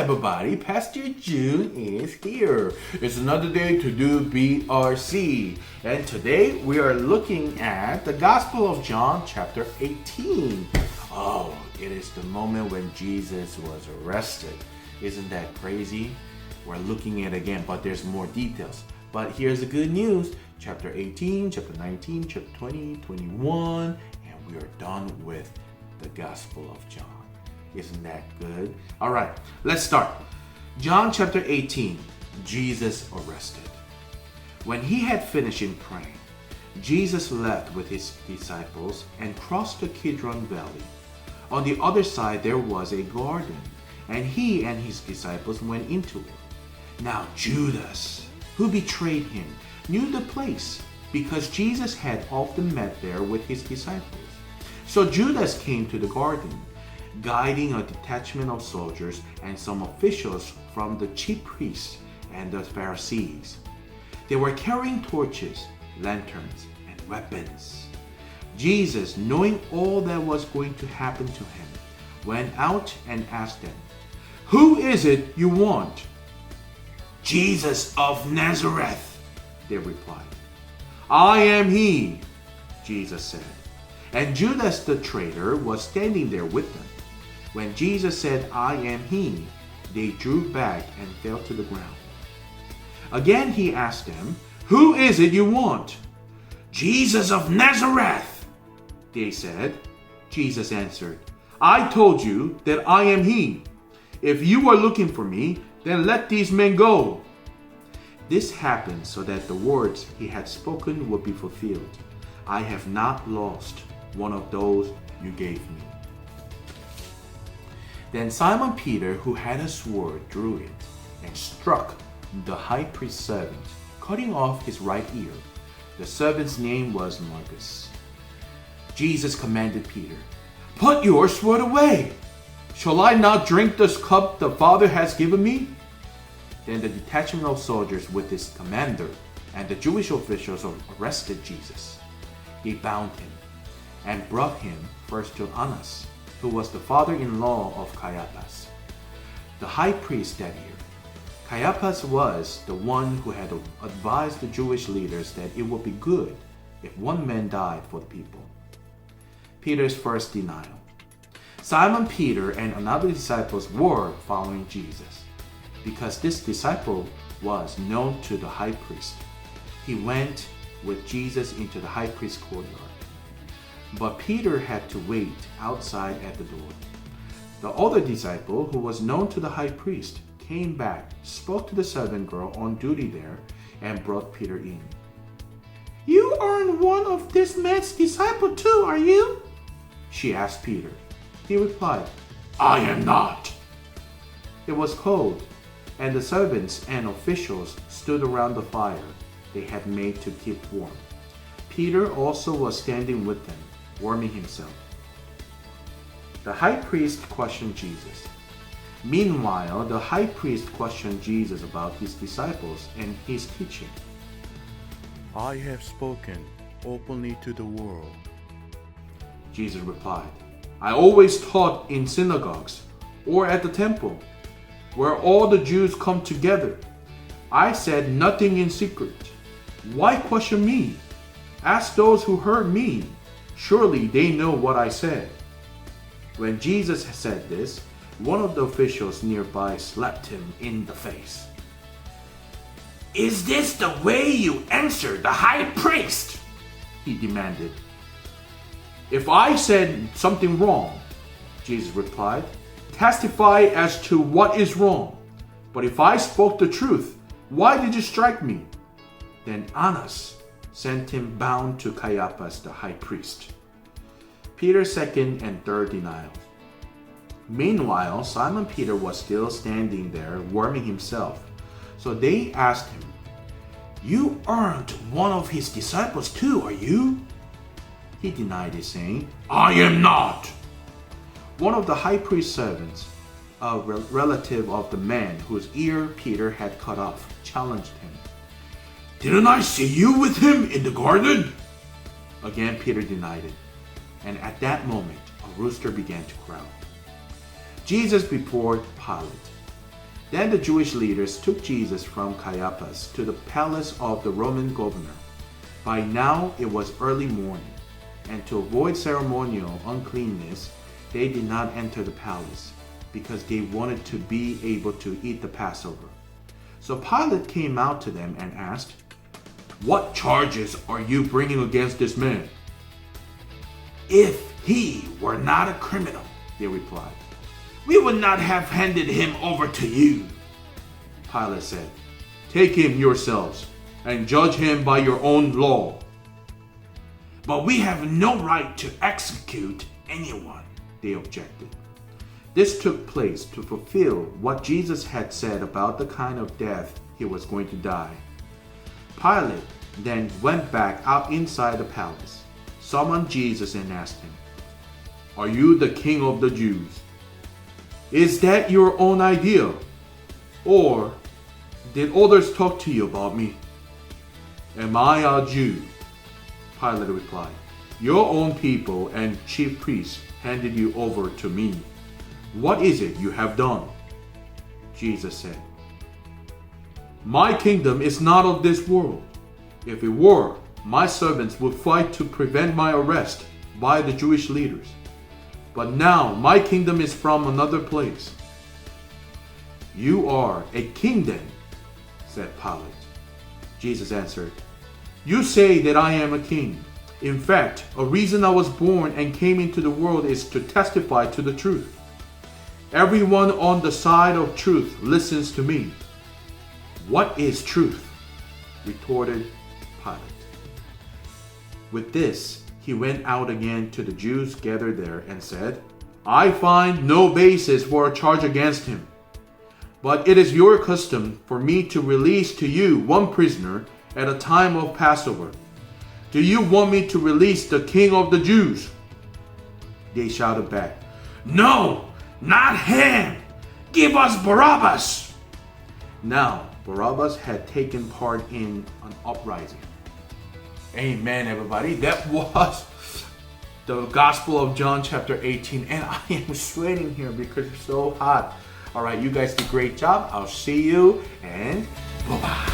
everybody, Pastor Joon is here. It's another day to do BRC. And today we are looking at the Gospel of John chapter 18. Oh, it is the moment when Jesus was arrested. Isn't that crazy? We're looking at it again, but there's more details. But here's the good news. Chapter 18, chapter 19, chapter 20, 21, and we are done with the Gospel of John. Isn't that good? All right, let's start. John chapter 18, Jesus arrested. When he had finished in praying, Jesus left with his disciples and crossed the Kidron Valley. On the other side there was a garden, and he and his disciples went into it. Now Judas, who betrayed him, knew the place because Jesus had often met there with his disciples. So Judas came to the garden, guiding a detachment of soldiers and some officials from the chief priests and the Pharisees. They were carrying torches, lanterns, and weapons. Jesus, knowing all that was going to happen to him, went out and asked them, "Who is it you want?" "Jesus of Nazareth," they replied. "I am he," Jesus said. And Judas the traitor was standing there with them. When Jesus said, "I am he," they drew back and fell to the ground. Again he asked them, "Who is it you want?" "Jesus of Nazareth," they said. Jesus answered, "I told you that I am he. If you are looking for me, then let these men go." This happened so that the words he had spoken would be fulfilled. "I have not lost one of those you gave me." Then Simon Peter, who had a sword, drew it and struck the high priest's servant, cutting off his right ear. The servant's name was Malchus. Jesus commanded Peter, "Put your sword away. Shall I not drink this cup the Father has given me?" Then the detachment of soldiers with his commander and the Jewish officials arrested Jesus. They bound him and brought him first to Annas, who was the father-in-law of Caiaphas, the high priest that year. Caiaphas was the one who had advised the Jewish leaders that it would be good if one man died for the people. Peter's first denial. Simon Peter and another disciple were following Jesus. Because this disciple was known to the high priest, he went with Jesus into the high priest's courtyard. But Peter had to wait outside at the door. The other disciple, who was known to the high priest, came back, spoke to the servant girl on duty there, and brought Peter in. "You aren't one of this man's disciples too, are you?" she asked Peter. He replied, "I am not." It was cold, and the servants and officials stood around the fire they had made to keep warm. Peter also was standing with them, warming himself. The high priest questioned Jesus. Meanwhile, the high priest questioned Jesus about his disciples and his teaching. "I have spoken openly to the world." Jesus replied, "I always taught in synagogues or at the temple, where all the Jews come together. I said nothing in secret. Why question me? Ask those who heard me. Surely they know what I said." When Jesus said this, one of the officials nearby slapped him in the face. "Is this the way you answer the high priest?" he demanded. "If I said something wrong," Jesus replied, "testify as to what is wrong. But if I spoke the truth, why did you strike me?" Then Annas sent him bound to Caiaphas the high priest. Peter's second and third denial. Meanwhile, Simon Peter was still standing there warming himself. So they asked him, "You aren't one of his disciples too, are you?" He denied it, saying, "I am not." One of the high priest's servants, a relative of the man whose ear Peter had cut off, challenged him. "Didn't I see you with him in the garden?" Again Peter denied it, and at that moment a rooster began to crow. Jesus before Pilate. Then the Jewish leaders took Jesus from Caiaphas to the palace of the Roman governor. By now it was early morning, and to avoid ceremonial uncleanness, they did not enter the palace, because they wanted to be able to eat the Passover. So Pilate came out to them and asked, "What charges are you bringing against this man?" "If he were not a criminal," they replied, "we would not have handed him over to you." Pilate said, "Take him yourselves and judge him by your own law." "But we have no right to execute anyone," they objected. This took place to fulfill what Jesus had said about the kind of death he was going to die. Pilate then went back out inside the palace, summoned Jesus and asked him, "Are you the king of the Jews? Is that your own idea? Or did others talk to you about me?" "Am I a Jew?" Pilate replied. "Your own people and chief priests handed you over to me. What is it you have done?" Jesus said, "My kingdom is not of this world. If it were, my servants would fight to prevent my arrest by the Jewish leaders. But now my kingdom is from another place." "You are a king then," said Pilate. Jesus answered, "You say that I am a king. In fact, a reason I was born and came into the world is to testify to the truth. Everyone on the side of truth listens to me." "What is truth?" retorted Pilate. With this, he went out again to the Jews gathered there and said, "I find no basis for a charge against him. But it is your custom for me to release to you one prisoner at a time of Passover. Do you want me to release the king of the Jews?" They shouted back, "No, not him! Give us Barabbas!" Now, Barabbas had taken part in an uprising. Amen, everybody. That was the Gospel of John chapter 18. And I am sweating here because it's so hot. All right, you guys did a great job. I'll see you and bye-bye.